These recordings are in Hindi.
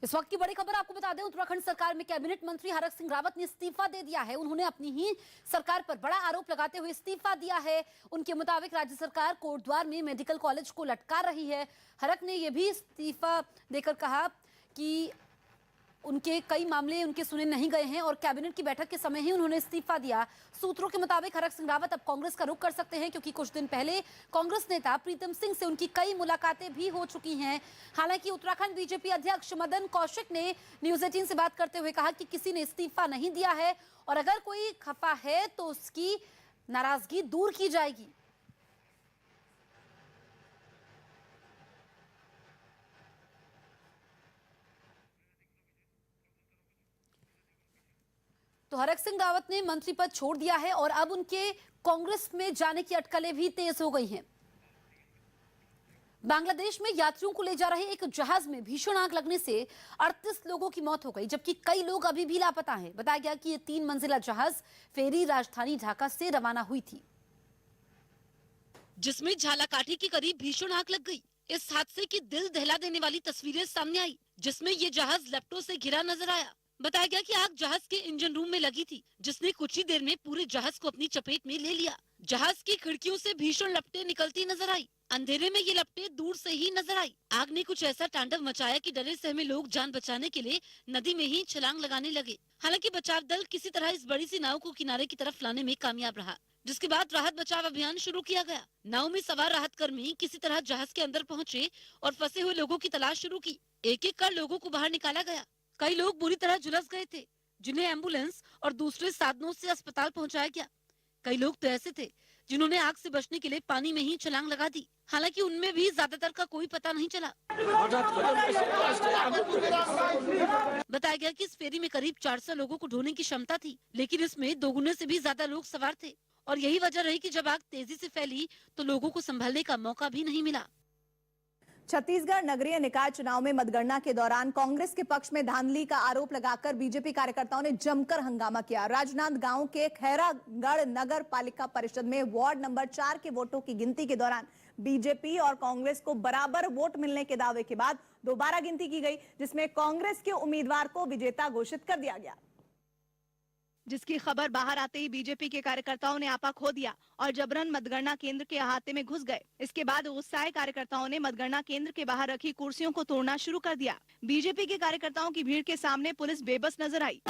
इस वक्त की बड़ी खबर आपको बता दें, उत्तराखंड सरकार में कैबिनेट मंत्री हरक सिंह रावत ने इस्तीफा दे दिया है। उन्होंने अपनी ही सरकार पर बड़ा आरोप लगाते हुए इस्तीफा दिया है। उनके मुताबिक राज्य सरकार कोटद्वार में मेडिकल कॉलेज को लटका रही है। हरक ने यह भी इस्तीफा देकर कहा कि उनके कई मामले उनके सुने नहीं गए हैं और कैबिनेट की बैठक के समय ही उन्होंने इस्तीफा दिया। सूत्रों के मुताबिक हरक सिंह रावत अब कांग्रेस का रुख कर सकते हैं, क्योंकि कुछ दिन पहले कांग्रेस नेता प्रीतम सिंह से उनकी कई मुलाकातें भी हो चुकी हैं। हालांकि उत्तराखंड बीजेपी अध्यक्ष मदन कौशिक ने न्यूज 18 से बात करते हुए कहा कि किसी ने इस्तीफा नहीं दिया है और अगर कोई खफा है तो उसकी नाराजगी दूर की जाएगी। तो हरक सिंह रावत ने मंत्री पद छोड़ दिया है और अब उनके कांग्रेस में जाने की अटकलें भी तेज हो गई हैं। बांग्लादेश में यात्रियों को ले जा रहे एक जहाज में भीषण आग लगने से 38 लोगों की मौत हो गई, जबकि कई लोग अभी भी लापता हैं। बताया गया कि यह 3 मंजिला जहाज फेरी राजधानी ढाका से रवाना हुई थी, जिसमें झालाकाठी के करीब भीषण आग लग गई। इस हादसे की दिल दहला देने वाली तस्वीरें सामने आई, जिसमें ये जहाज लपटों से घिरा नजर आया। बताया गया कि आग जहाज के इंजन रूम में लगी थी, जिसने कुछ ही देर में पूरे जहाज को अपनी चपेट में ले लिया। जहाज की खिड़कियों से भीषण लपटें निकलती नजर आई। अंधेरे में ये लपटें दूर से ही नजर आई। आग ने कुछ ऐसा तांडव मचाया कि डरे सहमे लोग जान बचाने के लिए नदी में ही छलांग लगाने लगे। हालांकि बचाव दल किसी तरह इस बड़ी सी नाव को किनारे की तरफ लाने में कामयाब रहा, जिसके बाद राहत बचाव अभियान शुरू किया गया। नाव में सवार राहत कर्मी किसी तरह जहाज के अंदर पहुँचे और फंसे हुए लोगों की तलाश शुरू की। एक एक कर लोगों को बाहर निकाला गया। कई लोग बुरी तरह झुलस गए थे, जिन्हें एम्बुलेंस और दूसरे साधनों से अस्पताल पहुंचाया गया। कई लोग तो ऐसे थे जिन्होंने आग से बचने के लिए पानी में ही छलांग लगा दी। हालांकि उनमें भी ज्यादातर का कोई पता नहीं चला। बताया गया कि इस फेरी में करीब 400 लोगों को ढोने की क्षमता थी, लेकिन इसमें 2 गुने से भी ज्यादा लोग सवार थे और यही वजह रही कि जब आग तेजी से फैली तो लोगों को संभलने का मौका भी नहीं मिला। छत्तीसगढ़ नगरीय निकाय चुनाव में मतगणना के दौरान कांग्रेस के पक्ष में धांधली का आरोप लगाकर बीजेपी कार्यकर्ताओं ने जमकर हंगामा किया। राजनांदगांव के खैरागढ़ नगर पालिका परिषद में वार्ड नंबर 4 के वोटों की गिनती के दौरान बीजेपी और कांग्रेस को बराबर वोट मिलने के दावे के बाद दोबारा गिनती की गई, जिसमें कांग्रेस के उम्मीदवार को विजेता घोषित कर दिया गया। जिसकी खबर बाहर आते ही बीजेपी के कार्यकर्ताओं ने आपा खो दिया और जबरन मतगणना केंद्र के अहाते में घुस गए। इसके बाद गुस्साए कार्यकर्ताओं ने मतगणना केंद्र के बाहर रखी कुर्सियों को तोड़ना शुरू कर दिया। बीजेपी के कार्यकर्ताओं की भीड़ के सामने पुलिस बेबस नजर आई।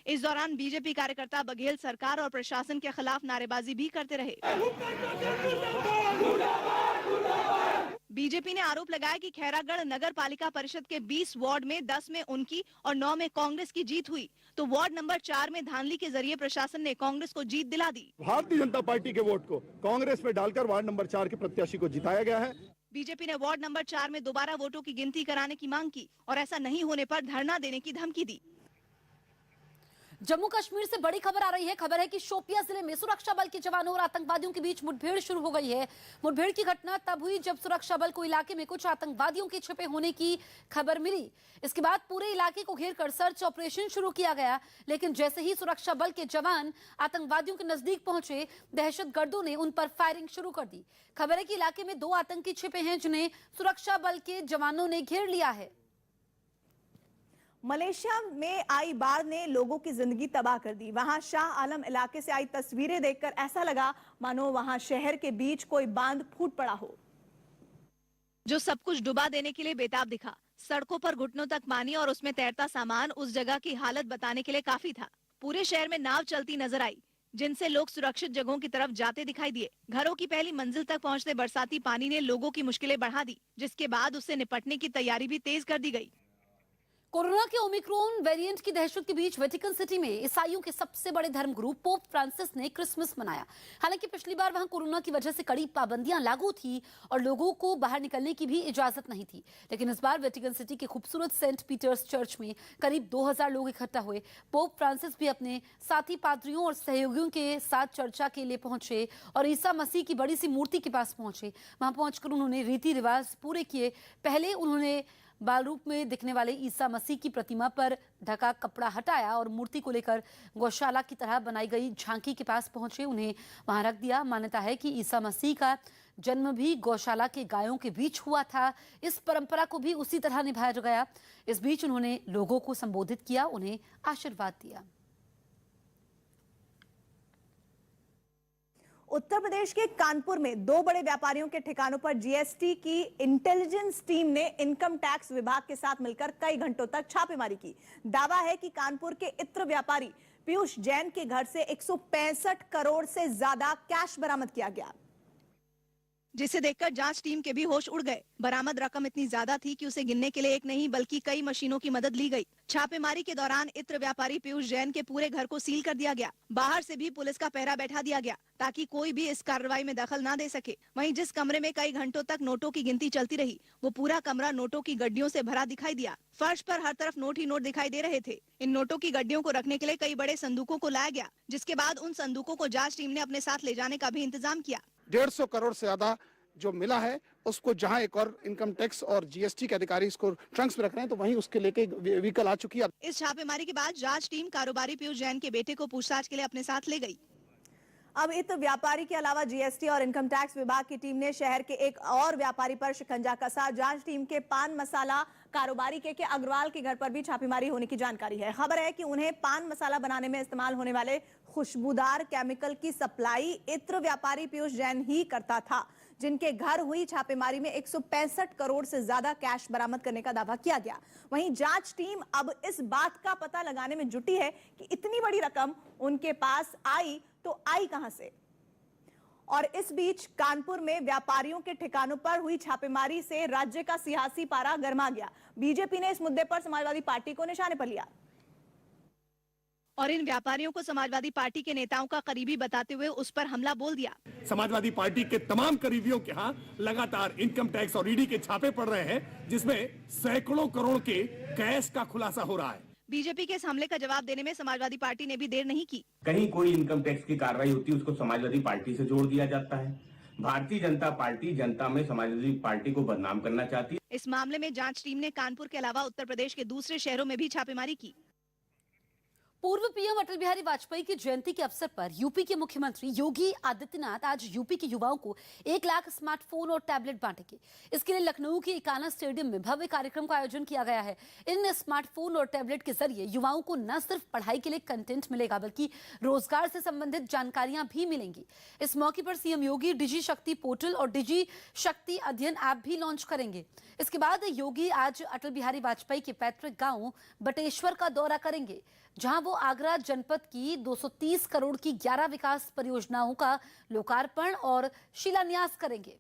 इस दौरान बीजेपी कार्यकर्ता बघेल सरकार और प्रशासन के खिलाफ नारेबाजी भी करते रहे। बीजेपी ने आरोप लगाया कि खैरागढ़ नगर पालिका परिषद के 20 वार्ड में 10 में उनकी और 9 में कांग्रेस की जीत हुई, तो वार्ड नंबर 4 में धांधली के जरिए प्रशासन ने कांग्रेस को जीत दिला दी। भारतीय जनता पार्टी के वोट को कांग्रेस में डालकर वार्ड नंबर 4 के प्रत्याशी को जिताया गया है। बीजेपी ने वार्ड नंबर 4 में दोबारा वोटों की गिनती कराने की मांग की और ऐसा नहीं होने पर धरना देने की धमकी दी। जम्मू कश्मीर से बड़ी खबर आ रही है। खबर है कि शोपियां जिले में सुरक्षा बल के जवानों और आतंकवादियों के बीच मुठभेड़ शुरू हो गई है। मुठभेड़ की घटना तब हुई जब सुरक्षा बल को इलाके में कुछ आतंकवादियों के छिपे होने की खबर मिली। इसके बाद पूरे इलाके को घेर कर सर्च ऑपरेशन शुरू किया गया, लेकिन जैसे ही सुरक्षा बल के जवान आतंकवादियों के नजदीक पहुंचे, दहशतगर्दों ने उन पर फायरिंग शुरू कर दी। खबर है कि इलाके में 2 आतंकी छिपे हैं, जिन्हें सुरक्षा बल के जवानों ने घेर लिया है। मलेशिया में आई बाढ़ ने लोगों की जिंदगी तबाह कर दी। वहां शाह आलम इलाके से आई तस्वीरें देखकर ऐसा लगा मानो वहां शहर के बीच कोई बांध फूट पड़ा हो, जो सब कुछ डुबा देने के लिए बेताब दिखा। सड़कों पर घुटनों तक पानी और उसमें तैरता सामान उस जगह की हालत बताने के लिए काफी था। पूरे शहर में नाव चलती नजर आई, जिनसे लोग सुरक्षित जगहों की तरफ जाते दिखाई दिए। घरों की पहली मंजिल तक पहुंचते बरसाती पानी ने लोगों की मुश्किलें बढ़ा दी, जिसके बाद उससे निपटने की तैयारी भी तेज कर दी गई। कोरोना के ओमिक्रॉन वेरिएंट की दहशत के बीच वेटिकन सिटी में ईसाइयों के सबसे बड़े धर्मगुरु पोप फ्रांसिस ने क्रिसमस मनाया। हालांकि पिछली बार वहां कोरोना की वजह से कड़ी पाबंदियां लागू थी और लोगों को बाहर निकलने की भी इजाजत नहीं थी, लेकिन इस बार वेटिकन सिटी के खूबसूरत सेंट पीटर्स चर्च में करीब 2000 लोग इकट्ठा हुए। पोप फ्रांसिस भी अपने साथी पादरियों और सहयोगियों के साथ चर्चा के लिए पहुंचे और ईसा मसीह की बड़ी सी मूर्ति के पास पहुंचे। वहां पहुंचकर उन्होंने रीति रिवाज पूरे किए। पहले उन्होंने बाल रूप में दिखने वाले ईसा मसीह की प्रतिमा पर ढका कपड़ा हटाया और मूर्ति को लेकर गौशाला की तरह बनाई गई झांकी के पास पहुंचे, उन्हें वहां रख दिया। मान्यता है कि ईसा मसीह का जन्म भी गौशाला के गायों के बीच हुआ था। इस परंपरा को भी उसी तरह निभाया गया। इस बीच उन्होंने लोगों को संबोधित किया, उन्हें आशीर्वाद दिया। उत्तर प्रदेश के कानपुर में 2 बड़े व्यापारियों के ठिकानों पर जीएसटी की इंटेलिजेंस टीम ने इनकम टैक्स विभाग के साथ मिलकर कई घंटों तक छापेमारी की। दावा है कि कानपुर के इत्र व्यापारी पीयूष जैन के घर से 165 करोड़ से ज्यादा कैश बरामद किया गया, जिसे देखकर जांच टीम के भी होश उड़ गए। बरामद रकम इतनी ज्यादा थी कि उसे गिनने के लिए एक नहीं बल्कि कई मशीनों की मदद ली गई। छापेमारी के दौरान इत्र व्यापारी पीयूष जैन के पूरे घर को सील कर दिया गया। बाहर से भी पुलिस का पहरा बैठा दिया गया ताकि कोई भी इस कार्रवाई में दखल ना दे सके। वहीं जिस कमरे में कई घंटों तक नोटों की गिनती चलती रही, वो पूरा कमरा नोटों की गड्डियों से भरा दिखाई दिया। फर्श पर हर तरफ नोट ही नोट दिखाई दे रहे थे। इन नोटों की गड्डियों को रखने के लिए कई बड़े संदूकों को लाया गया, जिसके बाद उन संदूकों को जांच टीम ने अपने साथ ले जाने का भी इंतजाम किया। 150 करोड़ से ज्यादा जो मिला है उसको जहां एक और इनकम टैक्स और जीएसटी के अधिकारी इसको ट्रंक्स में रख रहे हैं, तो वहीं उसके लेके व्हीकल आ चुकी है। इस छापेमारी के बाद जांच टीम कारोबारी पीयूष जैन के बेटे को पूछताछ के लिए अपने साथ ले गई। अब इत्र व्यापारी के अलावा जीएसटी और इनकम टैक्स विभाग की टीम ने शहर के एक और व्यापारी पर शिकंजा कसा। जांच टीम के पान मसाला कारोबारी के अग्रवाल के घर पर भी छापेमारी होने की जानकारी है। खबर है कि उन्हें पान मसाला बनाने में इस्तेमाल होने वाले खुशबूदार केमिकल की सप्लाई इत्र व्यापारी पीयूष जैन ही करता था, जिनके घर हुई छापेमारी में 165 करोड़ से ज्यादा कैश बरामद करने का दावा किया गया। वहीं जांच टीम अब इस बात का पता लगाने में जुटी है कि इतनी बड़ी रकम उनके पास आई तो आई कहां से। और इस बीच कानपुर में व्यापारियों के ठिकानों पर हुई छापेमारी से राज्य का सियासी पारा गर्मा गया। बीजेपी ने इस मुद्दे पर समाजवादी पार्टी को निशाने पर लिया और इन व्यापारियों को समाजवादी पार्टी के नेताओं का करीबी बताते हुए उस पर हमला बोल दिया। समाजवादी पार्टी के तमाम करीबियों के यहाँ लगातार इनकम टैक्स और ईडी के छापे पड़ रहे हैं, जिसमें सैकड़ों करोड़ के कैश का खुलासा हो रहा है। बीजेपी के इस हमले का जवाब देने में समाजवादी पार्टी ने भी देर नहीं की। कहीं कोई इनकम टैक्स की कार्रवाई होती है, उसको समाजवादी पार्टी से जोड़ दिया जाता है। भारतीय जनता पार्टी जनता में समाजवादी पार्टी को बदनाम करना चाहती है। इस मामले में जांच टीम ने कानपुर के अलावा उत्तर प्रदेश के दूसरे शहरों में भी छापेमारी की। पूर्व पीएम अटल बिहारी वाजपेयी की जयंती के अवसर पर यूपी के मुख्यमंत्री योगी आदित्यनाथ आज यूपी के युवाओं को 1 लाख स्मार्टफोन और टैबलेट बांटेंगे। इसके लिए लखनऊ के इकाना स्टेडियम में भव्य कार्यक्रम का आयोजन किया गया है। इन स्मार्टफोन और टैबलेट के जरिए युवाओं को न सिर्फ पढ़ाई के लिए कंटेंट मिलेगा, बल्कि रोजगार से संबंधित जानकारियां भी मिलेंगी। इस मौके पर सीएम योगी डिजी शक्ति पोर्टल और डिजी शक्ति अध्ययन ऐप भी लॉन्च करेंगे। इसके बाद योगी आज अटल बिहारी वाजपेयी के पैतृक गांव बटेश्वर का दौरा करेंगे, जहां वो आगरा जनपद की 230 करोड़ की 11 विकास परियोजनाओं का लोकार्पण और शिलान्यास करेंगे।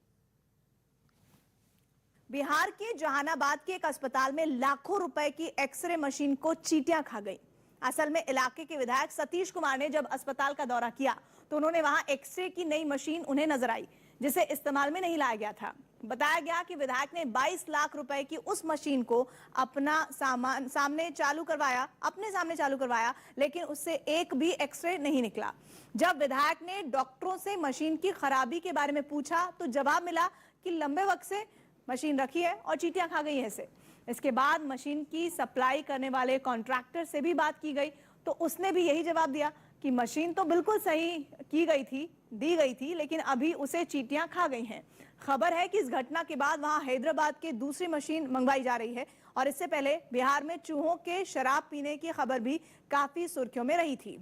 बिहार के जहानाबाद के एक अस्पताल में लाखों रुपए की एक्सरे मशीन को चींटियां खा गई। असल में इलाके के विधायक सतीश कुमार ने जब अस्पताल का दौरा किया तो उन्होंने वहां एक्सरे की नई मशीन उन्हें नजर आई, जिसे इस्तेमाल में नहीं लाया गया था। बताया गया कि विधायक ने 22 लाख रुपए की उस मशीन को अपने सामने चालू करवाया, लेकिन उससे एक भी एक्सरे नहीं निकला। जब विधायक ने डॉक्टरों से मशीन की खराबी के बारे में पूछा तो जवाब मिला कि लंबे वक्त से मशीन रखी है और चींटियां खा गई है इसे। इसके बाद मशीन की सप्लाई करने वाले कॉन्ट्रैक्टर से भी बात की गई तो उसने भी यही जवाब दिया कि मशीन तो बिल्कुल सही दी गई थी, लेकिन अभी उसे चींटियां खा गई हैं। खबर है कि इस घटना के बाद वहां हैदराबाद के दूसरी मशीन मंगवाई जा रही है और इससे पहले बिहार में चूहों के शराब पीने की खबर भी काफी सुर्खियों में रही थी।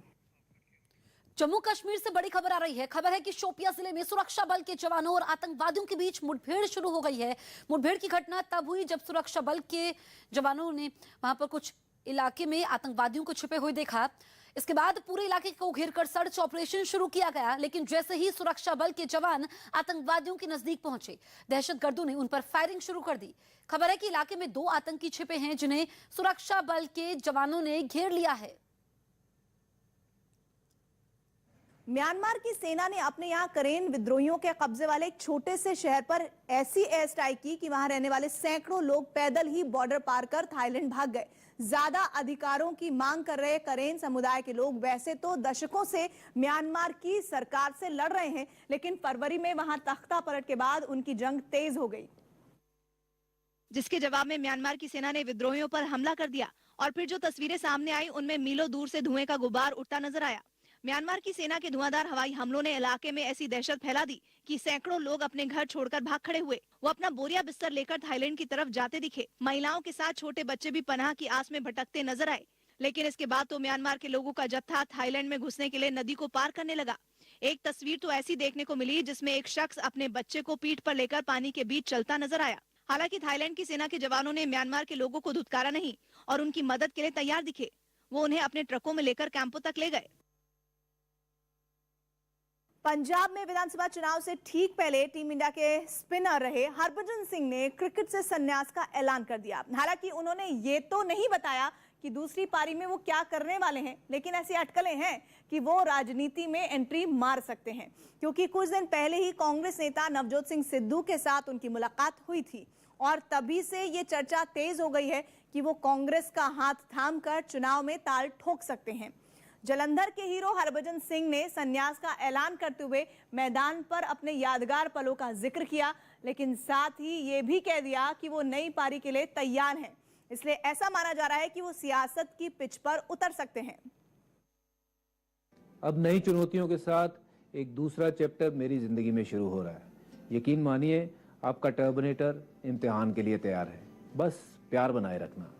जम्मू कश्मीर से बड़ी खबर आ रही है। खबर है कि शोपियां जिले में सुरक्षा बल के जवानों और आतंकवादियों के बीच मुठभेड़ शुरू हो गई है। मुठभेड़ की घटना तब हुई जब सुरक्षा बल के जवानों ने वहां पर कुछ इलाके में आतंकवादियों को छिपे हुए देखा। इसके बाद पूरे इलाके को घेरकर सर्च ऑपरेशन शुरू किया गया, लेकिन जैसे ही सुरक्षा बल के जवान आतंकवादियों के नजदीक पहुंचे, दहशतगर्दों ने उन पर फायरिंग शुरू कर दी। खबर है कि इलाके में 2 आतंकी छिपे हैं, जिन्हें सुरक्षा बल के जवानों ने घेर लिया है। म्यांमार की सेना ने अपने यहां करेन विद्रोहियों के कब्जे वाले एक छोटे से शहर पर ऐसी एयर स्ट्राइक की कि वहां रहने वाले सैकड़ों लोग पैदल ही बॉर्डर पार कर थाईलैंड भाग गए। ज्यादा अधिकारों की मांग कर रहे करेन समुदाय के लोग वैसे तो दशकों से म्यांमार की सरकार से लड़ रहे हैं, लेकिन फरवरी में वहां तख्ता पलट के बाद उनकी जंग तेज हो गई। जिसके जवाब में म्यांमार की सेना ने विद्रोहियों पर हमला कर दिया और फिर जो तस्वीरें सामने आई उनमें मीलों दूर से धुएं का गुबार उठता नजर आया। म्यांमार की सेना के धुआंधार हवाई हमलों ने इलाके में ऐसी दहशत फैला दी कि सैकड़ों लोग अपने घर छोड़कर भाग खड़े हुए। वो अपना बोरिया बिस्तर लेकर थाईलैंड की तरफ जाते दिखे। महिलाओं के साथ छोटे बच्चे भी पनाह की आस में भटकते नजर आए। लेकिन इसके बाद तो म्यांमार के लोगों का जत्था थाईलैंड में घुसने के लिए नदी को पार करने लगा। एक तस्वीर तो ऐसी देखने को मिली जिसमें एक शख्स अपने बच्चे को पीठ पर लेकर पानी के बीच चलता नजर आया। हालांकि थाईलैंड की सेना के जवानों ने म्यांमार के लोगों को धुतकारा नहीं और उनकी मदद के लिए तैयार दिखे। वो उन्हें अपने ट्रकों में लेकर कैंपों तक ले गए। पंजाब में विधानसभा चुनाव से ठीक पहले टीम इंडिया के स्पिनर रहे हरभजन सिंह ने क्रिकेट से संन्यास का ऐलान कर दिया। हालांकि उन्होंने ये तो नहीं बताया कि दूसरी पारी में वो क्या करने वाले हैं, लेकिन ऐसी अटकलें हैं कि वो राजनीति में एंट्री मार सकते हैं, क्योंकि कुछ दिन पहले ही कांग्रेस नेता नवजोत सिंह सिद्धू के साथ उनकी मुलाकात हुई थी और तभी से ये चर्चा तेज हो गई है कि वो कांग्रेस का हाथ थामकर चुनाव में ताल ठोक सकते हैं। जलंधर के हीरो हरभजन सिंह ने संन्यास का ऐलान करते हुए मैदान पर अपने यादगार पलों का जिक्र किया, लेकिन साथ ही ये भी कह दिया कि वो नई पारी के लिए तैयार हैं। इसलिए ऐसा माना जा रहा है कि वो सियासत की पिच पर उतर सकते हैं। अब नई चुनौतियों के साथ एक दूसरा चैप्टर मेरी जिंदगी में शुरू हो रहा है। यकीन मानिए आपका टर्मिनेटर इम्तिहान के लिए तैयार है, बस प्यार बनाए रखना।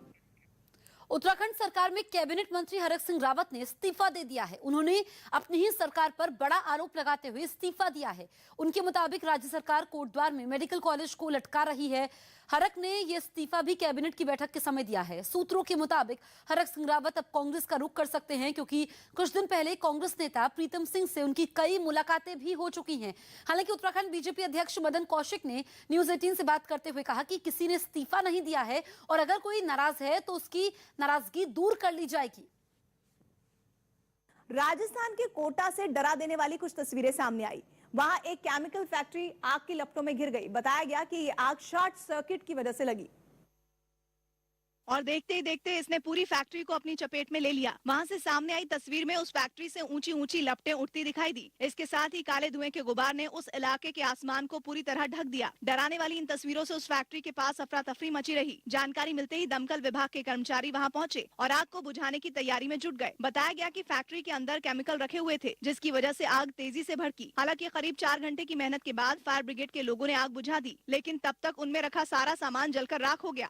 उत्तराखंड सरकार में कैबिनेट मंत्री हरक सिंह रावत ने इस्तीफा दे दिया है। उन्होंने अपनी ही सरकार पर बड़ा आरोप लगाते हुए इस्तीफा दिया है। उनके मुताबिक राज्य सरकार कोटद्वार में मेडिकल कॉलेज को लटका रही है। हरक ने यह इस्तीफा भी कैबिनेट की बैठक के समय दिया है। सूत्रों के मुताबिक हरक सिंह रावत अब कांग्रेस का रुख कर सकते हैं, क्योंकि कुछ दिन पहले कांग्रेस नेता प्रीतम सिंह से उनकी कई मुलाकातें भी हो चुकी हैं। हालांकि उत्तराखंड बीजेपी अध्यक्ष मदन कौशिक ने न्यूज 18 से बात करते हुए कहा कि किसी ने इस्तीफा नहीं दिया है और अगर कोई नाराज है तो उसकी नाराजगी दूर कर ली जाएगी। राजस्थान के कोटा से डरा देने वाली कुछ तस्वीरें सामने आई। वहां एक केमिकल फैक्ट्री आग की लपटों में घिर गई। बताया गया कि ये आग शॉर्ट सर्किट की वजह से लगी और देखते ही देखते इसने पूरी फैक्ट्री को अपनी चपेट में ले लिया। वहां से सामने आई तस्वीर में उस फैक्ट्री से ऊंची ऊंची लपटें उठती दिखाई दी। इसके साथ ही काले धुएं के गुबार ने उस इलाके के आसमान को पूरी तरह ढक दिया। डराने वाली इन तस्वीरों से उस फैक्ट्री के पास अफरा तफरी मची रही। जानकारी मिलते ही दमकल विभाग के कर्मचारी वहां पहुंचे और आग को बुझाने की तैयारी में जुट गए। बताया गया कि फैक्ट्री के अंदर केमिकल रखे हुए थे, जिसकी वजह से आग तेजी से भड़की। हालांकि करीब 4 घंटे की मेहनत के बाद फायर ब्रिगेड के लोगों ने आग बुझा दी, लेकिन तब तक उनमें रखा सारा सामान जलकर राख हो गया।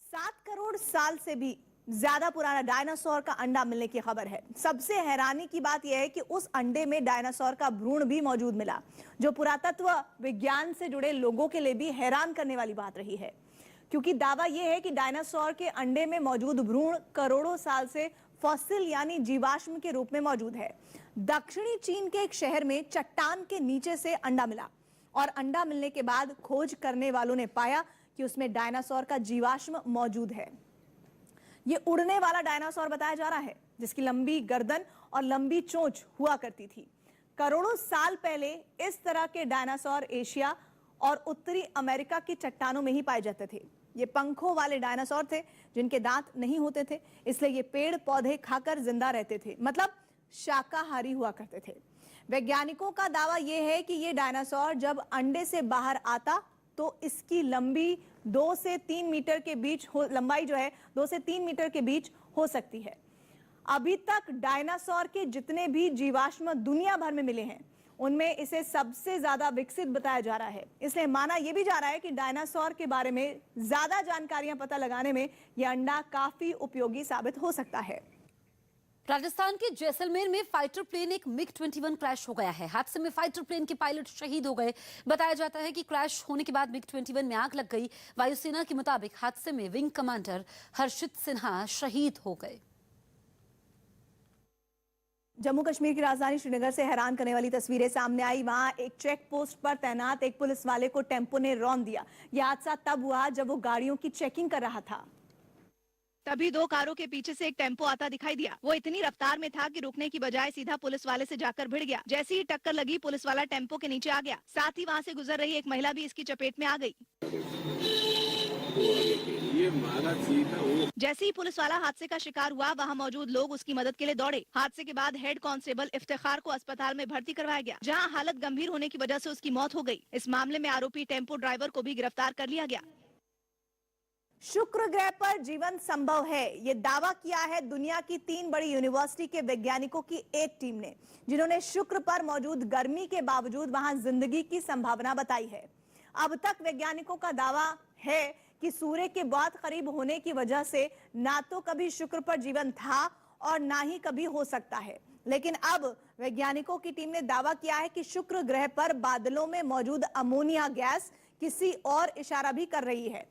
7 करोड़ साल से भी ज्यादा पुराना डायनासोर का अंडा मिलने की खबर है। सबसे हैरानी की बात यह है कि उस अंडे में डायनासोर का भ्रूण भी मौजूद मिला, जो पुरातत्व विज्ञान से जुड़े लोगों के लिए भी हैरान करने वाली बात रही है, क्योंकि दावा यह है कि डायनासोर के अंडे में मौजूद भ्रूण करोड़ों साल से फॉसिल यानी जीवाश्म के रूप में मौजूद है। दक्षिणी चीन के एक शहर में चट्टान के नीचे से अंडा मिला और अंडा मिलने के बाद खोज करने वालों ने पाया कि उसमें डायनासोर का जीवाश्म मौजूद है। ये उड़ने वाला डायनासोर बताया जा रहा है, जिसकी लंबी गर्दन और लंबी चोंच हुआ करती थी। करोड़ों साल पहले इस तरह के डायनासोर एशिया और उत्तरी अमेरिका की चट्टानों में ही पाए जाते थे। ये पंखों वाले डायनासोर थे जिनके दांत नहीं होते थे, इसलिए ये पेड़ पौधे खाकर जिंदा रहते थे, मतलब शाकाहारी हुआ करते थे। वैज्ञानिकों का दावा यह है कि ये डायनासोर जब अंडे से बाहर आता तो इसकी लंबी 2 से 3 मीटर के बीच लंबाई जो है 2 से 3 मीटर के बीच हो सकती है। अभी तक डायनासोर के जितने भी जीवाश्म दुनिया भर में मिले हैं, उनमें इसे सबसे ज्यादा विकसित बताया जा रहा है। इसलिए माना यह भी जा रहा है कि डायनासोर के बारे में ज्यादा जानकारियां पता लगाने में यह अंडा काफी उपयोगी साबित हो सकता है। राजस्थान के जैसलमेर में फाइटर प्लेन एक MiG-21 क्रैश हो गया है। हादसे में फाइटर प्लेन के पायलट शहीद हो गए। बताया जाता है कि क्रैश होने के बाद MiG-21 में आग लग गई। वायुसेना के मुताबिक हादसे में विंग कमांडर हर्षित सिन्हा शहीद हो गए। जम्मू कश्मीर की राजधानी श्रीनगर से हैरान करने वाली तस्वीरें सामने आई। वहां एक चेक पोस्ट पर तैनात एक पुलिस वाले को टेम्पो ने रौंद दिया। यह हादसा तब हुआ जब वो गाड़ियों की चेकिंग कर रहा था। तभी 2 कारों के पीछे से एक टेम्पो आता दिखाई दिया। वो इतनी रफ्तार में था कि रुकने की बजाय सीधा पुलिस वाले से जाकर भिड़ गया। जैसे ही टक्कर लगी, पुलिस वाला टेम्पो के नीचे आ गया। साथ ही वहां से गुजर रही एक महिला भी इसकी चपेट में आ गई। जैसे ही पुलिस वाला हादसे का शिकार हुआ, वहां मौजूद लोग उसकी मदद के लिए दौड़े। हादसे के बाद हेड कांस्टेबल इफ्तिखार को अस्पताल में भर्ती करवाया गया, जहां हालत गंभीर होने की वजह से उसकी मौत हो गई। इस मामले में आरोपी टेम्पो ड्राइवर को भी गिरफ्तार कर लिया गया। शुक्र ग्रह पर जीवन संभव है, ये दावा किया है दुनिया की 3 बड़ी यूनिवर्सिटी के वैज्ञानिकों की एक टीम ने, जिन्होंने शुक्र पर मौजूद गर्मी के बावजूद वहां जिंदगी की संभावना बताई है। अब तक वैज्ञानिकों का दावा है कि सूर्य के बहुत करीब होने की वजह से ना तो कभी शुक्र पर जीवन था और ना ही कभी हो सकता है। लेकिन अब वैज्ञानिकों की टीम ने दावा किया है कि शुक्र ग्रह पर बादलों में मौजूद अमोनिया गैस किसी और इशारा भी कर रही है।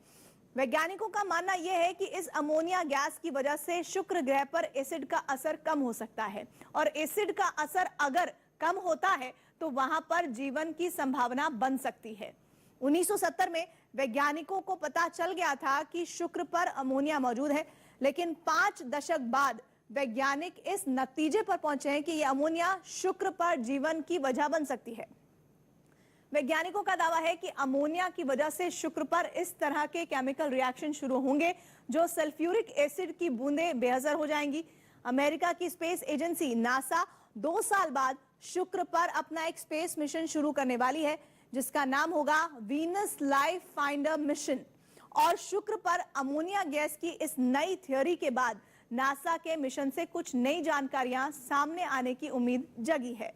वैज्ञानिकों का मानना यह है कि इस अमोनिया गैस की वजह से शुक्र ग्रह पर एसिड का असर कम हो सकता है, और एसिड का असर अगर कम होता है तो वहां पर जीवन की संभावना बन सकती है। 1970 में वैज्ञानिकों को पता चल गया था कि शुक्र पर अमोनिया मौजूद है, लेकिन 5 दशक बाद वैज्ञानिक इस नतीजे पर पहुंचे हैं कि यह अमोनिया शुक्र पर जीवन की वजह बन सकती है। वैज्ञानिकों का दावा है कि अमोनिया की वजह से शुक्र पर इस तरह के केमिकल रिएक्शन शुरू होंगे जो सल्फ्यूरिक एसिड की बूंदें बेअसर हो जाएंगी। अमेरिका की स्पेस एजेंसी नासा 2 साल बाद शुक्र पर अपना एक स्पेस मिशन शुरू करने वाली है, जिसका नाम होगा वीनस लाइफ फाइंडर मिशन। और शुक्र पर अमोनिया गैस की इस नई थ्योरी के बाद नासा के मिशन से कुछ नई जानकारियां सामने आने की उम्मीद जगी है।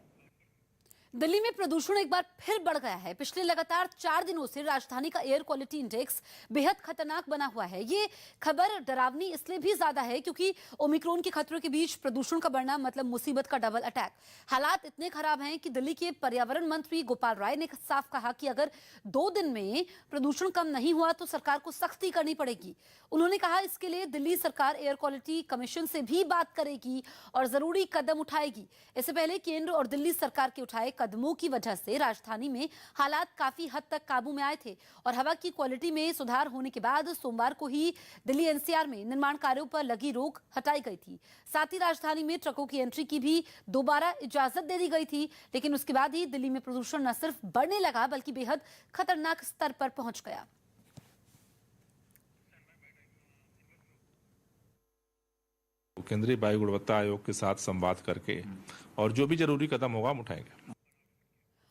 दिल्ली में प्रदूषण एक बार फिर बढ़ गया है। पिछले लगातार 4 दिनों से राजधानी का एयर क्वालिटी इंडेक्स बेहद खतरनाक बना हुआ है। ये खबर डरावनी इसलिए भी ज्यादा है क्योंकि ओमिक्रॉन के खतरों के बीच प्रदूषण का बढ़ना मतलब मुसीबत का डबल अटैक। हालात इतने खराब हैं कि दिल्ली के पर्यावरण मंत्री गोपाल राय ने साफ कहा कि अगर 2 दिन में प्रदूषण कम नहीं हुआ तो सरकार को सख्ती करनी पड़ेगी। उन्होंने कहा इसके लिए दिल्ली सरकार एयर क्वालिटी कमीशन से भी बात करेगी और जरूरी कदम उठाएगी। इससे पहले केंद्र और दिल्ली सरकार के उठाए कदमों की वजह से राजधानी में हालात काफी हद तक काबू में आए थे और हवा की क्वालिटी में सुधार होने के बाद सोमवार को ही दिल्ली एनसीआर में निर्माण कार्यों पर लगी रोक हटाई गई थी। साथ ही राजधानी में ट्रकों की एंट्री की भी दोबारा इजाजत दे दी गई थी, लेकिन उसके बाद ही दिल्ली में प्रदूषण न सिर्फ बढ़ने लगा बल्कि बेहद खतरनाक स्तर पर पहुंच गया। केंद्रीय वायु गुणवत्ता आयोग के साथ संवाद करके और जो भी जरूरी कदम होगा हम उठाएंगे।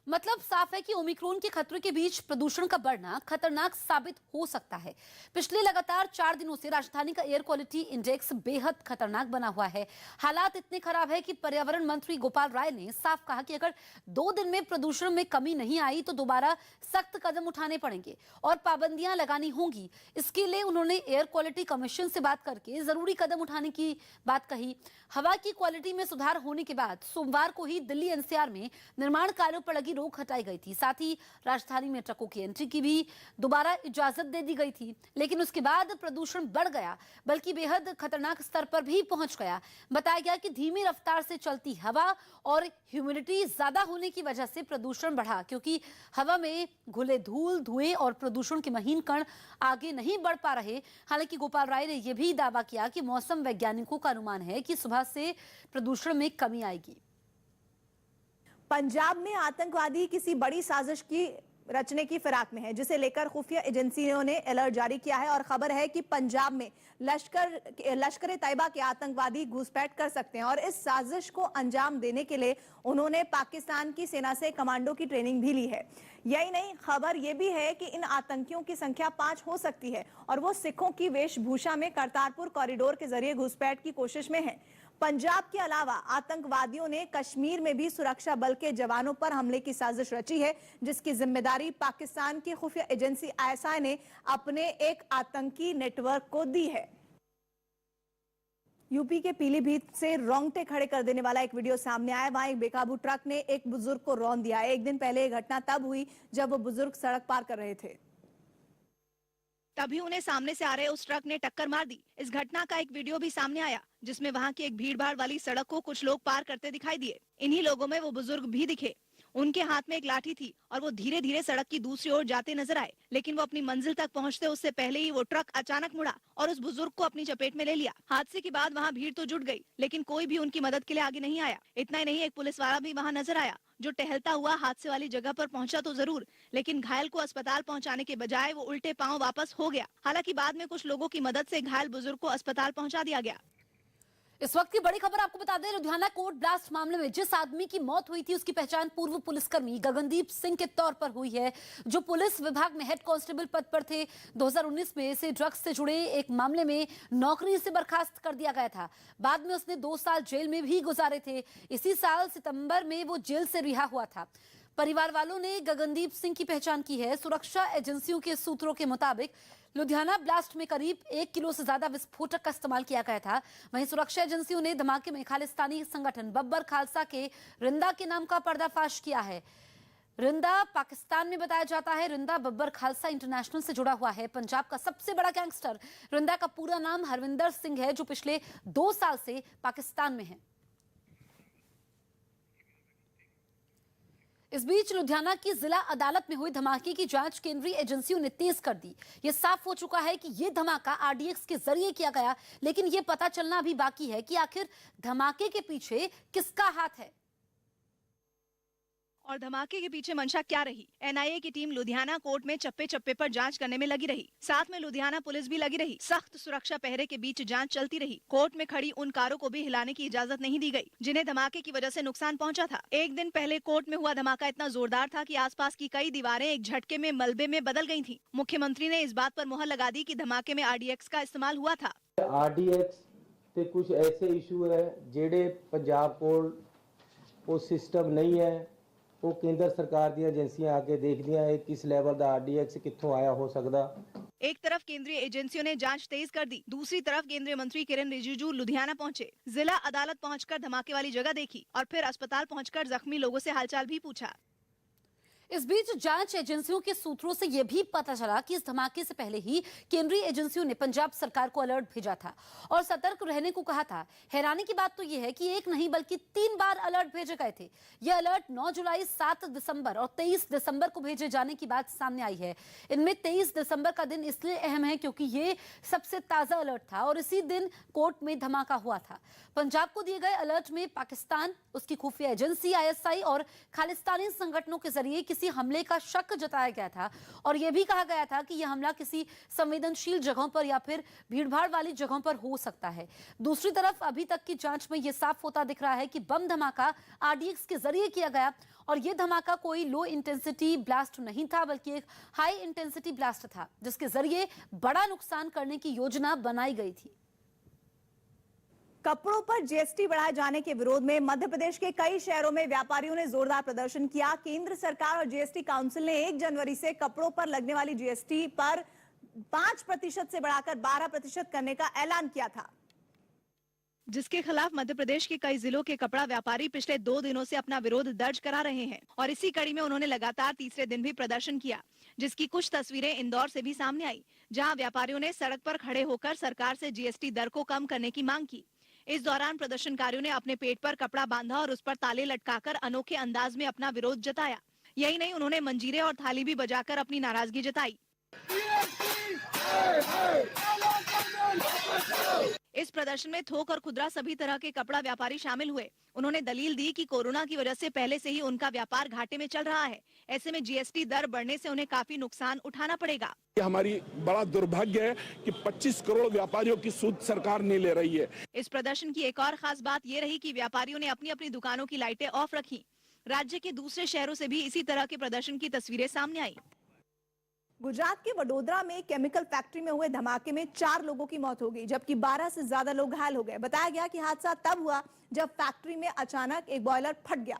मतलब साफ है कि ओमिक्रॉन के खतरे के बीच प्रदूषण का बढ़ना खतरनाक साबित हो सकता है। पिछले लगातार 4 दिनों से राजधानी का एयर क्वालिटी इंडेक्स बेहद खतरनाक बना हुआ है। हालात इतने खराब है कि पर्यावरण मंत्री गोपाल राय ने साफ कहा कि अगर 2 दिन में प्रदूषण में कमी नहीं आई तो दोबारा सख्त कदम उठाने पड़ेंगे और पाबंदियां लगानी होंगी। इसके लिए उन्होंने एयर क्वालिटी कमीशन से बात करके जरूरी कदम उठाने की बात कही। हवा की क्वालिटी में सुधार होने के बाद सोमवार को ही दिल्ली एनसीआर में निर्माण कार्यों पर लगी रोक हटाई गई थी। साथ ही राजधानी में ट्रकों की एंट्री की भी दोबारा इजाजत दे दी गई थी, लेकिन उसके बाद प्रदूषण बढ़ गया बल्कि बेहद खतरनाक स्तर पर भी पहुंच गया। बताया गया कि धीमी रफ्तार से चलती हवा और ह्यूमिडिटी ज्यादा होने की वजह से प्रदूषण बढ़ा, क्योंकि हवा में घुले धूल, धुएं और प्रदूषण के महीन कण आगे नहीं बढ़ पा रहे। हालांकि गोपाल राय ने यह भी दावा किया कि मौसम वैज्ञानिकों का अनुमान है कि सुबह से प्रदूषण में कमी आएगी। पंजाब में आतंकवादी किसी बड़ी साजिश की रचने की फिराक में है, जिसे लेकर खुफिया एजेंसियों ने अलर्ट जारी किया है और खबर है कि पंजाब में लश्कर तैयबा के आतंकवादी घुसपैठ कर सकते हैं और इस साजिश को अंजाम देने के लिए उन्होंने पाकिस्तान की सेना से कमांडो की ट्रेनिंग भी ली है। यही नहीं, खबर यह भी है कि इन आतंकियों की संख्या 5 हो सकती है और वो सिखों की वेशभूषा में करतारपुर कॉरिडोर के जरिए घुसपैठ की कोशिश में है। पंजाब के अलावा आतंकवादियों ने कश्मीर में भी सुरक्षा बल के जवानों पर हमले की साजिश रची है, जिसकी जिम्मेदारी पाकिस्तान की खुफिया एजेंसी आईएसआई ने अपने एक आतंकी नेटवर्क को दी है। यूपी के पीलीभीत से रोंगटे खड़े कर देने वाला एक वीडियो सामने आया। वहां एक बेकाबू ट्रक ने एक बुजुर्ग को रौंद दिया है। 1 दिन पहले यह घटना तब हुई जब वो बुजुर्ग सड़क पार कर रहे थे, तभी उन्हें सामने से आ रहे उस ट्रक ने टक्कर मार दी। इस घटना का एक वीडियो भी सामने आया जिसमें वहां की एक भीड़ भाड़ वाली सड़क को कुछ लोग पार करते दिखाई दिए। इन्हीं लोगों में वो बुजुर्ग भी दिखे। उनके हाथ में एक लाठी थी और वो धीरे धीरे सड़क की दूसरी ओर जाते नजर आए, लेकिन वो अपनी मंजिल तक पहुंचते उससे पहले ही वो ट्रक अचानक मुड़ा और उस बुजुर्ग को अपनी चपेट में ले लिया। हादसे के बाद वहाँ भीड़ तो जुट गई, लेकिन कोई भी उनकी मदद के लिए आगे नहीं आया। इतना ही नहीं, एक पुलिस वाला भी वहाँ नजर आया जो टहलता हुआ हादसे वाली जगह पर पहुंचा तो जरूर, लेकिन घायल को अस्पताल पहुंचाने के बजाय वो उल्टे पांव वापस हो गया। हालांकि बाद में कुछ लोगों की मदद से घायल बुजुर्ग को अस्पताल पहुंचा दिया गया। इस वक्त की बड़ी खबर आपको बता दें, लुधियाना कोर्ट ब्लास्ट मामले में जिस आदमी की मौत हुई थी उसकी पहचान पूर्व पुलिसकर्मी गगनदीप सिंह के तौर पर हुई है, जो पुलिस विभाग में हेड कांस्टेबल पद पर थे। 2019 में इसे ड्रग्स से जुड़े एक मामले में नौकरी से बर्खास्त कर दिया गया था। बाद में उसने 2 साल जेल में भी गुजारे थे। इसी साल सितंबर में वो जेल से रिहा हुआ था। परिवार वालों ने गगनदीप सिंह की पहचान की है। सुरक्षा एजेंसियों के सूत्रों के मुताबिक लुधियाना ब्लास्ट में करीब 1 किलो से ज्यादा विस्फोटक का इस्तेमाल किया गया था। वहीं सुरक्षा एजेंसियों ने धमाके में खालिस्तानी संगठन बब्बर खालसा के रिंदा के नाम का पर्दाफाश किया है। रिंदा पाकिस्तान में बताया जाता है। रिंदा बब्बर खालसा इंटरनेशनल से जुड़ा हुआ है। पंजाब का सबसे बड़ा गैंगस्टर रिंदा का पूरा नाम हरविंदर सिंह है, जो पिछले 2 साल से पाकिस्तान में है। इस बीच लुधियाना की जिला अदालत में हुई धमाके की जांच केंद्रीय एजेंसियों ने तेज कर दी। यह साफ हो चुका है कि यह धमाका आरडीएक्स के जरिए किया गया, लेकिन यह पता चलना अभी बाकी है कि आखिर धमाके के पीछे किसका हाथ है और धमाके के पीछे मंशा क्या रही। एनआईए की टीम लुधियाना कोर्ट में चप्पे चप्पे पर जांच करने में लगी रही। साथ में लुधियाना पुलिस भी लगी रही। सख्त सुरक्षा पहरे के बीच जांच चलती रही। कोर्ट में खड़ी उन कारों को भी हिलाने की इजाजत नहीं दी गई जिन्हें धमाके की वजह से नुकसान पहुंचा था। एक दिन पहले कोर्ट में हुआ धमाका इतना जोरदार था कि आसपास की कई दीवारें एक झटके में मलबे में बदल गई थी। मुख्यमंत्री ने इस बात पर मुहर लगा दी कि धमाके में आरडीएक्स का इस्तेमाल हुआ था। आरडीएक्स ते कुछ ऐसे इशू है जेड़े पंजाब कोल वो सिस्टम नहीं है। वो केंद्र सरकार दी एजेंसियां आके देखदियां है किस लेवल दा आरडीएक्स कित्थों आया हो सकदा। एक तरफ केंद्रीय एजेंसियों ने जांच तेज कर दी, दूसरी तरफ केंद्रीय मंत्री किरण रिजिजू लुधियाना पहुंचे। जिला अदालत पहुंचकर धमाके वाली जगह देखी और फिर अस्पताल पहुंचकर जख्मी लोगों से हालचाल भी पूछा। इस बीच जांच एजेंसियों के सूत्रों से यह भी पता चला कि इस धमाके से पहले ही केंद्रीय एजेंसियों ने पंजाब सरकार को अलर्ट भेजा था और सतर्क रहने को कहा था। हैरानी की बात तो यह है कि एक नहीं बल्कि 3 बार अलर्ट भेजे गए थे। यह अलर्ट 9 जुलाई, 7 दिसंबर और 23 दिसंबर को भेजे जाने की बात सामने आई है। इनमें 23 दिसंबर का दिन इसलिए अहम है क्योंकि ये सबसे ताजा अलर्ट था और इसी दिन कोर्ट में धमाका हुआ था। पंजाब को दिए गए अलर्ट में पाकिस्तान, उसकी खुफिया एजेंसी आईएसआई और खालिस्तानी संगठनों के जरिए किसी हमले का शक जताया गया था और यह भी कहा गया था कि यह हमला किसी संवेदनशील जगहों पर या फिर भीड़भाड़ वाली जगहों पर हो सकता है। दूसरी तरफ अभी तक की जांच में यह साफ होता दिख रहा है कि बम धमाका आरडीएक्स के जरिए किया गया और यह धमाका कोई लो इंटेंसिटी ब्लास्ट नहीं था बल्कि एक हाई इंटेंसिटी ब्लास्ट था, जिसके जरिए बड़ा नुकसान करने की योजना बनाई गई थी। कपड़ों पर जीएसटी बढ़ाए जाने के विरोध में मध्य प्रदेश के कई शहरों में व्यापारियों ने जोरदार प्रदर्शन किया। केंद्र सरकार और जीएसटी काउंसिल ने 1 जनवरी से कपड़ों पर लगने वाली जीएसटी पर 5% से बढ़ाकर 12% करने का ऐलान किया था, जिसके खिलाफ मध्य प्रदेश के कई जिलों के कपड़ा व्यापारी पिछले 2 दिनों से अपना विरोध दर्ज करा रहे हैं और इसी कड़ी में उन्होंने लगातार तीसरे दिन भी प्रदर्शन किया, जिसकी कुछ तस्वीरें इंदौर से भी सामने आई, जहां व्यापारियों ने सड़क पर खड़े होकर सरकार से जीएसटी दर को कम करने की मांग की। इस दौरान प्रदर्शनकारियों ने अपने पेट पर कपड़ा बांधा और उस पर ताले लटकाकर अनोखे अंदाज में अपना विरोध जताया। यही नहीं, उन्होंने मंजीरे और थाली भी बजाकर अपनी नाराजगी जताई। इस प्रदर्शन में थोक और खुदरा सभी तरह के कपड़ा व्यापारी शामिल हुए। उन्होंने दलील दी कि कोरोना की वजह से पहले से ही उनका व्यापार घाटे में चल रहा है। ऐसे में जीएसटी दर बढ़ने से उन्हें काफी नुकसान उठाना पड़ेगा। हमारी बड़ा दुर्भाग्य है कि 25 करोड़ व्यापारियों की सूद सरकार नहीं ले रही है। इस प्रदर्शन की एक और खास बात ये रही कि व्यापारियों ने अपनी अपनी दुकानों की लाइटें ऑफ रखी। राज्य के दूसरे शहरों से भी इसी तरह के प्रदर्शन की तस्वीरें सामने आई। गुजरात के वडोदरा में केमिकल फैक्ट्री में हुए धमाके में 4 लोगों की मौत हो गई, जबकि 12 से ज्यादा लोग घायल हो गए। बताया गया कि हादसा तब हुआ जब फैक्ट्री में अचानक एक बॉयलर फट गया,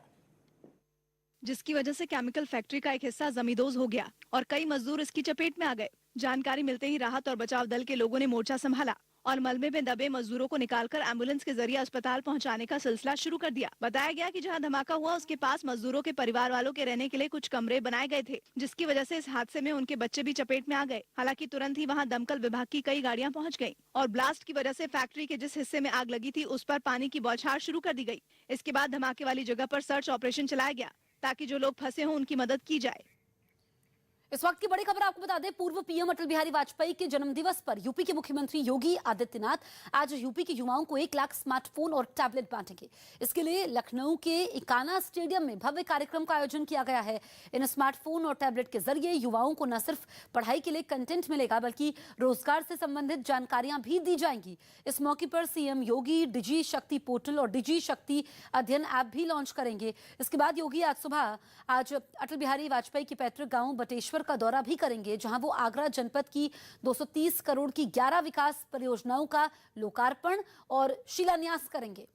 जिसकी वजह से केमिकल फैक्ट्री का एक हिस्सा जमींदोज हो गया और कई मजदूर इसकी चपेट में आ गए। जानकारी मिलते ही राहत और बचाव दल के लोगों ने मोर्चा संभाला और मलबे में दबे मजदूरों को निकालकर एम्बुलेंस के जरिए अस्पताल पहुंचाने का सिलसिला शुरू कर दिया। बताया गया कि जहां धमाका हुआ उसके पास मजदूरों के परिवार वालों के रहने के लिए कुछ कमरे बनाए गए थे, जिसकी वजह से इस हादसे में उनके बच्चे भी चपेट में आ गए। हालांकि तुरंत ही वहां दमकल विभाग की कई गाड़ियां पहुंच गईं और ब्लास्ट की वजह से फैक्ट्री के जिस हिस्से में आग लगी थी उस पर पानी की बौछार शुरू कर दी गई। इसके बाद धमाके वाली जगह पर सर्च ऑपरेशन चलाया गया। ताकि जो लोग फंसे हों उनकी मदद की जाए। इस वक्त की बड़ी खबर आपको बता दें, पूर्व पीएम अटल बिहारी वाजपेयी के जन्मदिवस पर यूपी के मुख्यमंत्री योगी आदित्यनाथ आज यूपी के युवाओं को 1 लाख स्मार्टफोन और टैबलेट बांटेंगे। इसके लिए लखनऊ के इकाना स्टेडियम में भव्य कार्यक्रम का आयोजन किया गया है। इन स्मार्टफोन और टैबलेट के जरिए युवाओं को न सिर्फ पढ़ाई के लिए कंटेंट मिलेगा, बल्कि रोजगार से संबंधित जानकारियां भी दी जाएंगी। इस मौके पर सीएम योगी डिजी शक्ति पोर्टल और डिजी शक्ति अध्ययन ऐप भी लॉन्च करेंगे। इसके बाद योगी आज सुबह अटल बिहारी वाजपेयी के पैतृक गांव बटेश्वर का दौरा भी करेंगे, जहां वो आगरा जनपद की 230 करोड़ की 11 विकास परियोजनाओं का लोकार्पण और शिलान्यास करेंगे।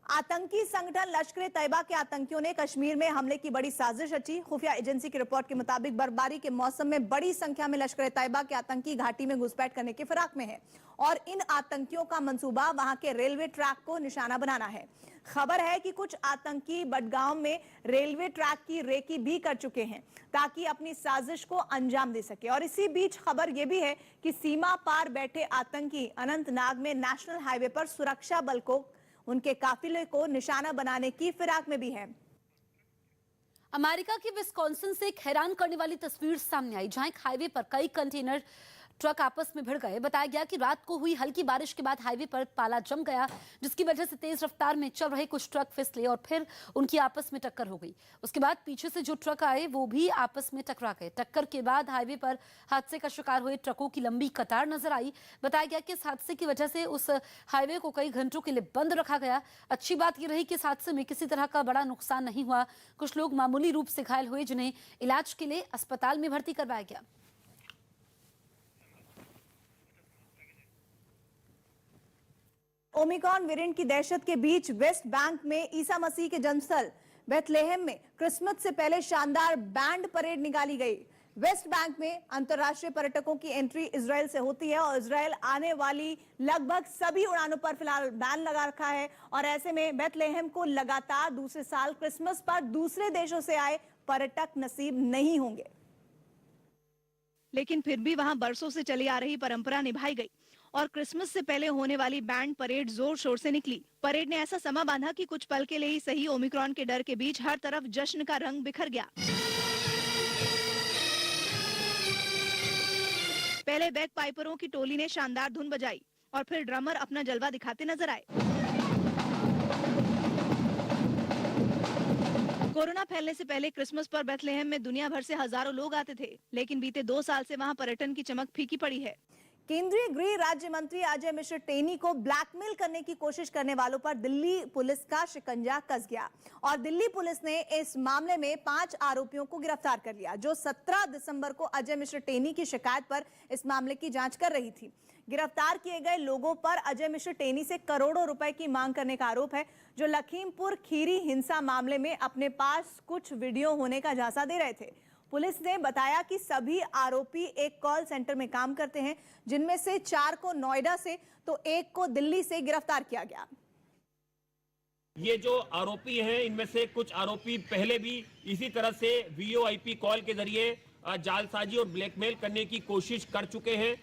आतंकी संगठन लश्कर-ए-तैयबा के आतंकियों ने कश्मीर में हमले की बड़ी साजिश रची। खुफिया एजेंसी की रिपोर्ट के मुताबिक बर्फबारी के मौसम में बड़ी संख्या में लश्कर-ए-तैयबा के आतंकी घाटी में घुसपैठ करने की फिराक में है और इन आतंकियों का मंसूबा वहां के रेलवे ट्रैक को निशाना बनाना है। खबर है कि कुछ आतंकी बडगांव में रेलवे ट्रैक की रेकी भी कर चुके हैं ताकि अपनी साजिश को अंजाम दे सके। और इसी बीच खबर यह भी है कि सीमा पार बैठे आतंकी अनंतनाग में नेशनल हाईवे पर सुरक्षा बल को उनके काफिले को निशाना बनाने की फिराक में भी है। अमेरिका के विस्कॉन्सिन से एक हैरान करने वाली तस्वीर सामने आई, जहां एक हाईवे पर कई कंटेनर ट्रक आपस में भिड़ गए। बताया गया कि रात को हुई हल्की बारिश के बाद हाईवे पर पाला जम गया, जिसकी वजह से तेज रफ्तार में चल रहे कुछ ट्रक फिसले और फिर उनकी आपस में टक्कर हो गई। उसके बाद पीछे से जो ट्रक आए वो भी आपस में टकरा गए। टक्कर के बाद हाईवे पर हादसे का शिकार हुए ट्रकों की लंबी कतार नजर आई। बताया गया कि इस हादसे की वजह से उस हाईवे को कई घंटों के लिए बंद रखा गया। अच्छी बात यह रही कि इस हादसे में किसी तरह का बड़ा नुकसान नहीं हुआ। कुछ लोग मामूली रूप से घायल हुए, जिन्हें इलाज के लिए अस्पताल में भर्ती करवाया गया। ओमिक्रॉन वेरिएंट की दहशत के बीच वेस्ट बैंक में ईसा मसीह के जन्मस्थल बेथलेहम में क्रिसमस से पहले शानदार बैंड परेड निकाली गई। वेस्ट बैंक में अंतर्राष्ट्रीय पर्यटकों की एंट्री इजराइल से होती है और इजराइल आने वाली लगभग सभी उड़ानों पर फिलहाल बैन लगा रखा है और ऐसे में बेथलेहम को लगातार दूसरे साल क्रिसमस पर दूसरे देशों से आए पर्यटक नसीब नहीं होंगे। लेकिन फिर भी वहां बरसों से चली आ रही परंपरा निभाई गई और क्रिसमस से पहले होने वाली बैंड परेड जोर शोर से निकली। परेड ने ऐसा समा बांधा कि कुछ पल के लिए ही सही ओमिक्रॉन के डर के बीच हर तरफ जश्न का रंग बिखर गया। पहले बैक पाइपरों की टोली ने शानदार धुन बजाई और फिर ड्रमर अपना जलवा दिखाते नजर आए। कोरोना फैलने से पहले क्रिसमस पर बेथलेहम में दुनिया भर से हजारों लोग आते थे, लेकिन बीते 2 साल से वहां पर्यटन की चमक फीकी पड़ी है। केंद्रीय गृह राज्य मंत्री अजय मिश्र टेनी को ब्लैकमेल करने की कोशिश करने वालों पर दिल्ली पुलिस का शिकंजा कस गया और दिल्ली पुलिस ने इस मामले में 5 आरोपियों को गिरफ्तार कर लिया, जो 17 दिसंबर को अजय मिश्र टेनी की शिकायत पर इस मामले की जांच कर रही थी। गिरफ्तार किए गए लोगों पर अजय मिश्र टेनी से करोड़ों रुपए की मांग करने का आरोप है, जो लखीमपुर खीरी हिंसा मामले में अपने पास कुछ वीडियो होने का झांसा दे रहे थे। पुलिस ने बताया कि सभी आरोपी एक कॉल सेंटर में काम करते हैं, जिनमें से 4 को नोएडा से तो 1 को दिल्ली से गिरफ्तार किया गया। ये जो आरोपी हैं, इनमें से कुछ आरोपी पहले भी इसी तरह से वीओआईपी कॉल के जरिए जालसाजी और ब्लैकमेल करने की कोशिश कर चुके हैं।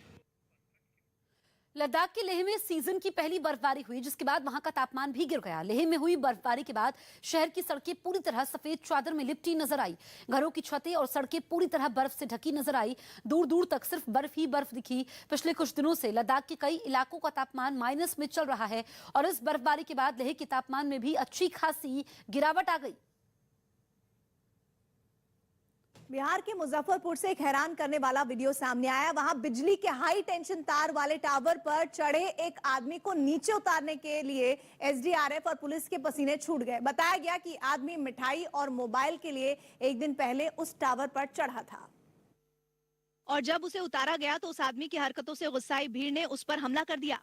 लद्दाख के लेह में सीजन की पहली बर्फबारी हुई, जिसके बाद वहां का तापमान भी गिर गया। लेह में हुई बर्फबारी के बाद शहर की सड़कें पूरी तरह सफेद चादर में लिपटी नजर आई। घरों की छतें और सड़कें पूरी तरह बर्फ से ढकी नजर आई। दूर दूर तक सिर्फ बर्फ ही बर्फ दिखी। पिछले कुछ दिनों से लद्दाख के कई इलाकों का तापमान माइनस में चल रहा है और इस बर्फबारी के बाद लेह के तापमान में भी अच्छी खासी गिरावट आ गई। बिहार के मुजफ्फरपुर से एक हैरान करने वाला वीडियो सामने आया। वहां बिजली के हाई टेंशन तार वाले टावर पर चढ़े एक आदमी को नीचे उतारने के लिए एसडीआरएफ और पुलिस के पसीने छूट गए। बताया गया कि आदमी मिठाई और मोबाइल के लिए एक दिन पहले उस टावर पर चढ़ा था और जब उसे उतारा गया तो उस आदमी की हरकतों से गुस्साई भीड़ ने उस पर हमला कर दिया।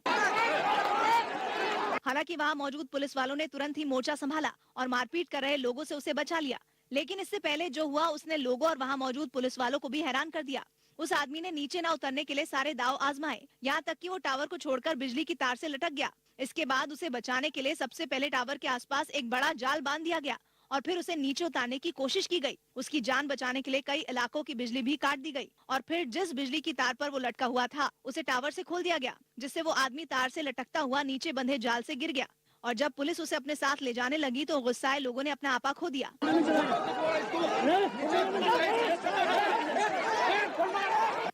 हालांकि वहां मौजूद पुलिस वालों ने तुरंत ही मोर्चा संभाला और मारपीट कर रहे लोगों से उसे बचा लिया। लेकिन इससे पहले जो हुआ उसने लोगों और वहां मौजूद पुलिस वालों को भी हैरान कर दिया। उस आदमी ने नीचे न उतरने के लिए सारे दांव आजमाए, यहाँ तक कि वो टावर को छोड़कर बिजली की तार से लटक गया। इसके बाद उसे बचाने के लिए सबसे पहले टावर के आसपास एक बड़ा जाल बांध दिया गया और फिर उसे नीचे उतारने की कोशिश की गई। उसकी जान बचाने के लिए कई इलाकों की बिजली भी काट दी गई और फिर जिस बिजली की तार पर वो लटका हुआ था उसे टावर से खोल दिया गया, जिससे वो आदमी तार से लटकता हुआ नीचे बंधे जाल से गिर गया और जब पुलिस उसे अपने साथ ले जाने लगी तो गुस्साए लोगों ने अपना आपा खो दिया।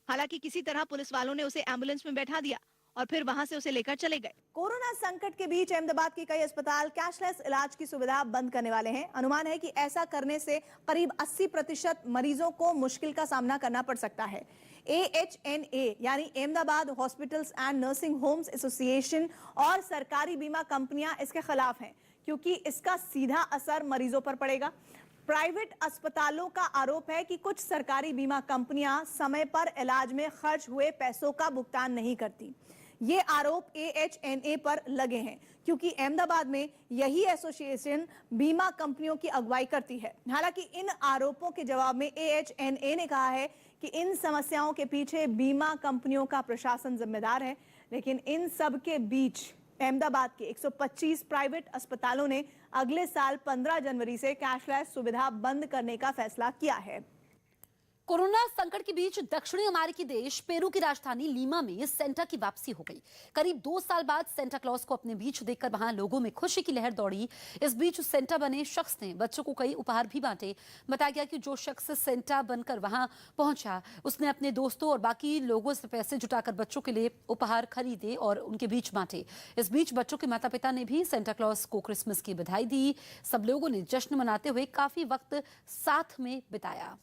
हालांकि किसी तरह पुलिस वालों ने उसे एम्बुलेंस में बैठा दिया और फिर वहां से उसे लेकर चले गए। कोरोना संकट के बीच अहमदाबाद के कई अस्पताल कैशलेस इलाज की सुविधा बंद करने वाले हैं। अनुमान है कि ऐसा करने से करीब 80% मरीजों को मुश्किल का सामना करना पड़ सकता है। AHNA यानी Ahmedabad hospitals and nursing homes association और सरकारी बीमा कंपनियां इसके खिलाफ हैं, क्योंकि इसका सीधा असर मरीजों पर पड़ेगा। प्राइवेट अस्पतालों का आरोप है कि कुछ सरकारी बीमा कंपनियां समय पर इलाज में खर्च हुए पैसों का भुगतान नहीं करती। ये आरोप AHNA पर लगे हैं, क्योंकि अहमदाबाद में यही एसोसिएशन बीमा कंपनियों की अगुवाई करती है। हालांकि इन आरोपों के जवाब में AHNA ने कहा है कि इन समस्याओं के पीछे बीमा कंपनियों का प्रशासन जिम्मेदार है, लेकिन इन सब के बीच अहमदाबाद के 125 प्राइवेट अस्पतालों ने अगले साल 15 जनवरी से कैशलेस सुविधा बंद करने का फैसला किया है। कोरोना संकट के बीच दक्षिणी अमेरिकी देश पेरू की राजधानी लीमा में सेंटा की वापसी हो गई। करीब 2 साल बाद सेंटा क्लॉज को अपने बीच देखकर वहां लोगों में खुशी की लहर दौड़ी। इस बीच सेंटा बने शख्स ने बच्चों को कई उपहार भी बांटे। बताया गया कि जो शख्स सेंटा बनकर वहां पहुंचा, उसने अपने दोस्तों और बाकी लोगों से पैसे जुटाकर बच्चों के लिए उपहार खरीदे और उनके बीच बांटे। इस बीच बच्चों के माता पिता ने भी सेंटा क्लॉज को क्रिसमस की बधाई दी। सब लोगों ने जश्न मनाते हुए काफी वक्त साथ में बिताया।